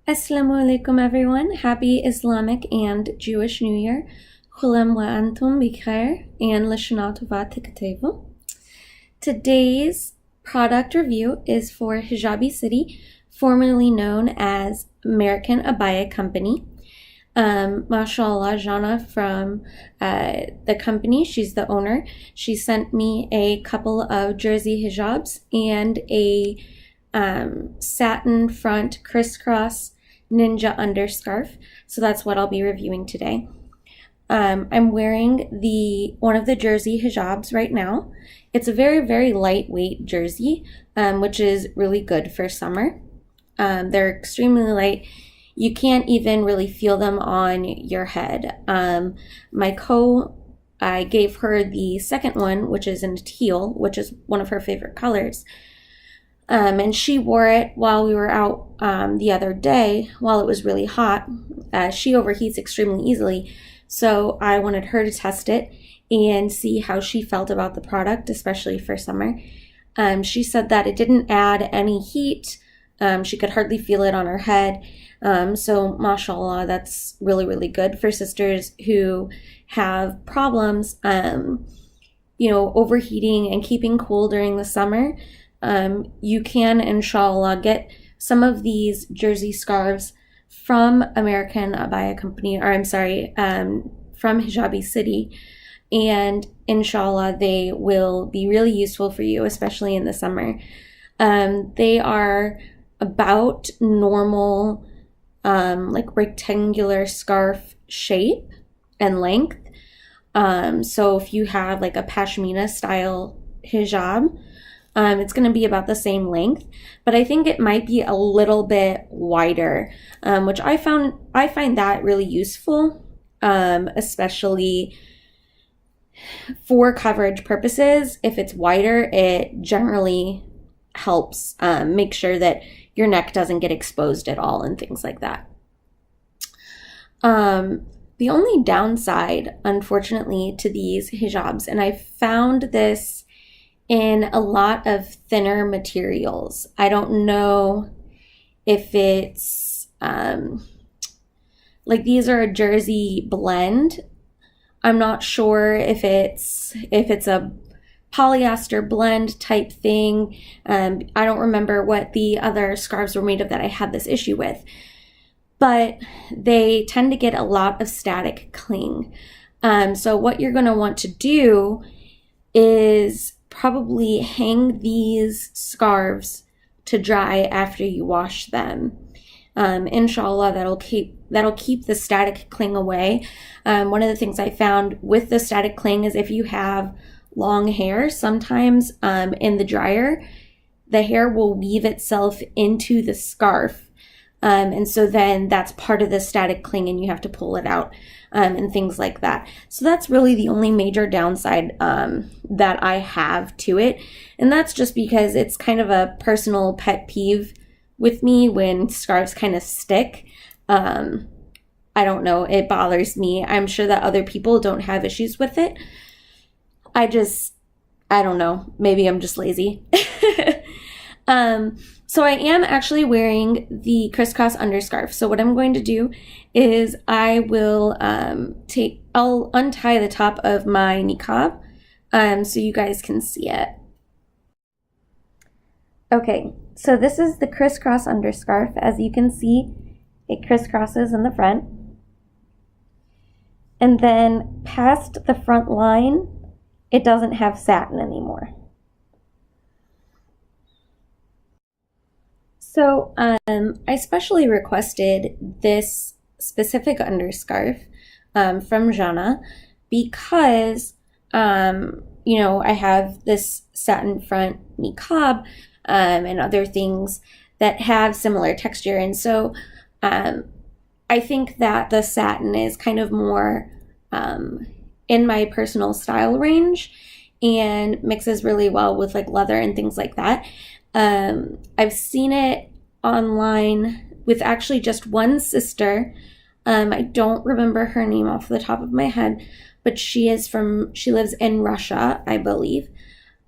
Assalamu alaikum everyone. Happy Islamic and Jewish New Year. Kulam wa antum bikhair and lashana tova tikateva. Today's product review is for HijabiCity, formerly known as American Abaya Company. Mashallah, Jana from the company, she's the owner. She sent me a couple of jersey hijabs and a satin front Criss Cross ninja underscarf. So that's what I'll be reviewing today. I'm wearing one of the jersey hijabs right now. It's a very, very lightweight jersey, which is really good for summer. They're extremely light. You can't even really feel them on your head. I gave her the second one, which is in teal, which is one of her favorite colors. And she wore it while we were out the other day while it was really hot. She overheats extremely easily, so I wanted her to test it and see how she felt about the product, especially for summer. She said that it didn't add any heat. She could hardly feel it on her head. So mashallah, that's really, really good for sisters who have problems, overheating and keeping cool during the summer. You can, inshallah, get some of these jersey scarves from American Abaya Company, from HijabiCity, and inshallah, they will be really useful for you, especially in the summer. They are about normal, rectangular scarf shape and length. So if you have like a pashmina style hijab, it's going to be about the same length, but I think it might be a little bit wider, which I find that really useful, especially for coverage purposes. If it's wider, it generally helps make sure that your neck doesn't get exposed at all and things like that. The only downside, unfortunately, to these hijabs, and I found this in a lot of thinner materials. I don't know if it's these are a jersey blend. I'm not sure if it's a polyester blend type thing. I don't remember what the other scarves were made of that I had this issue with, but they tend to get a lot of static cling. So what you're going to want to do is probably hang these scarves to dry after you wash them. Inshallah, that'll keep the static cling away. One of the things I found with the static cling is if you have long hair, sometimes in the dryer, the hair will weave itself into the scarf. And so then that's part of the static cling and you have to pull it out and things like that. So that's really the only major downside that I have to it. And that's just because it's kind of a personal pet peeve with me when scarves kind of stick. I don't know, it bothers me. I'm sure that other people don't have issues with it. I don't know, maybe I'm just lazy. So I am actually wearing the Criss Cross underscarf. So what I'm going to do is I will I'll untie the top of my niqab so you guys can see it. Okay, so this is the Criss Cross underscarf. As you can see, it crisscrosses in the front. And then past the front line, it doesn't have satin anymore. So I specially requested this specific underscarf from Jana because, I have this satin front niqab and other things that have similar texture. And so I think that the satin is kind of more in my personal style range and mixes really well with like leather and things like that. I've seen it online with actually just one sister. I don't remember her name off the top of my head, but she lives in Russia, I believe.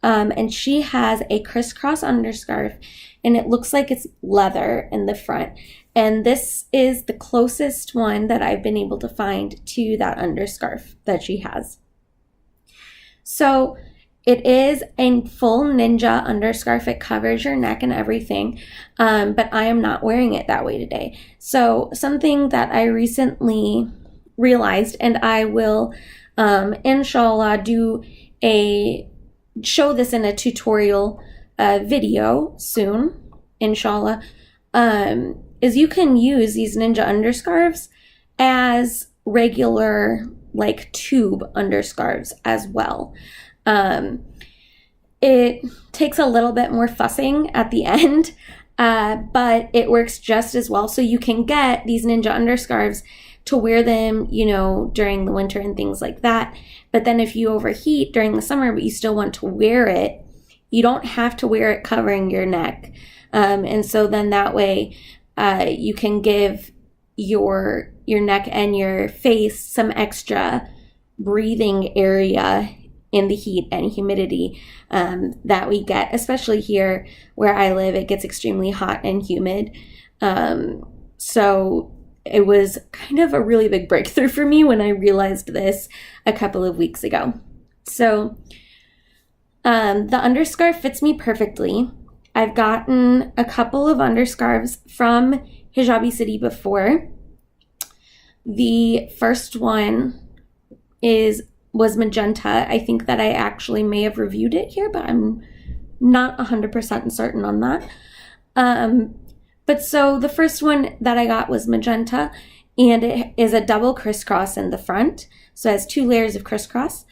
And she has a crisscross underscarf, and it looks like it's leather in the front. And this is the closest one that I've been able to find to that underscarf that she has. So it is a full ninja underscarf. It covers your neck and everything, but I am not wearing it that way today. So something that I recently realized, and I will, inshallah, show this in a tutorial video soon, inshallah, is you can use these ninja underscarves as regular like tube underscarves as well. It takes a little bit more fussing at the end, but it works just as well. So you can get these ninja underscarves to wear them, you know, during the winter and things like that. But then if you overheat during the summer, but you still want to wear it, you don't have to wear it covering your neck. And so then that way, you can give your neck and your face some extra breathing area in the heat and humidity that we get, especially here where I live. It gets extremely hot and humid. So it was kind of a really big breakthrough for me when I realized this a couple of weeks ago. So the underscarf fits me perfectly. I've gotten a couple of underscarves from HijabiCity before. The first one was magenta. I think that I actually may have reviewed it here, but I'm not 100% certain on that. But so the first one that I got was magenta, and it is a double crisscross in the front. So it has 2 layers of crisscross.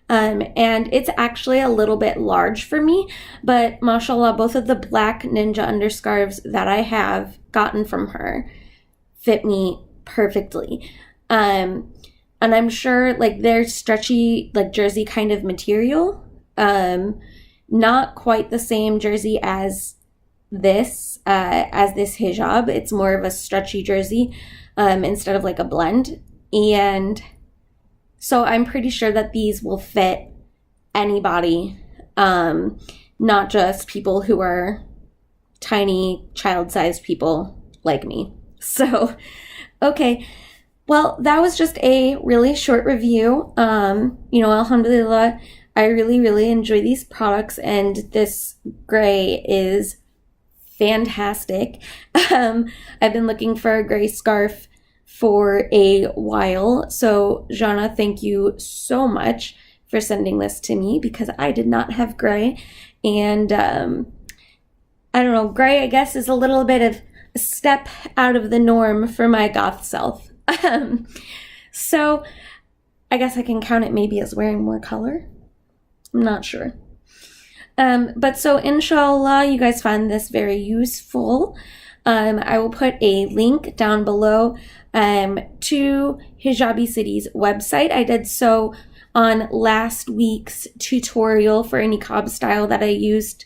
And it's actually a little bit large for me, but mashallah, both of the black ninja underscarves that I have gotten from her fit me perfectly. And I'm sure like they're stretchy, like jersey kind of material. Not quite the same jersey as this hijab. It's more of a stretchy jersey, instead of like a blend. And so I'm pretty sure that these will fit anybody, not just people who are tiny child-sized people like me. So, okay. Well, that was just a really short review. You know, alhamdulillah, I really, really enjoy these products, and this gray is fantastic. I've been looking for a gray scarf for a while. So, Jana, thank you so much for sending this to me, because I did not have gray. And I don't know, gray, I guess, is a little bit of a step out of the norm for my goth self. So I guess I can count it maybe as wearing more color. I'm not sure. But so inshallah, you guys find this very useful. I will put a link down below to HijabiCity's website. I did so on last week's tutorial for a niqab style that I used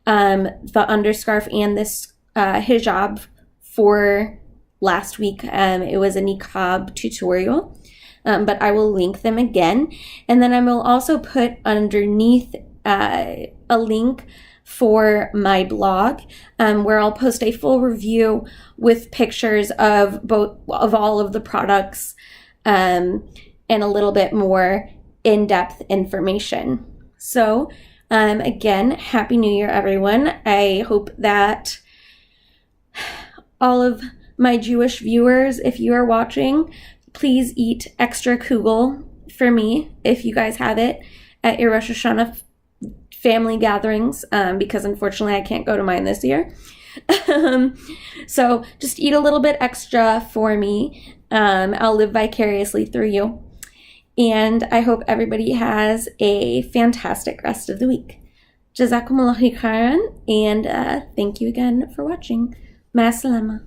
the underscarf and this hijab for last week. It was a niqab tutorial, but I will link them again. And then I will also put underneath a link for my blog, where I'll post a full review with pictures of all of the products, and a little bit more in-depth information. So again, Happy New Year, everyone. I hope that all of my Jewish viewers, if you are watching, please eat extra kugel for me if you guys have it at your Rosh Hashanah family gatherings, because unfortunately I can't go to mine this year. So just eat a little bit extra for me. I'll live vicariously through you. And I hope everybody has a fantastic rest of the week. Jazakumullahu khairan, and thank you again for watching. Ma salama.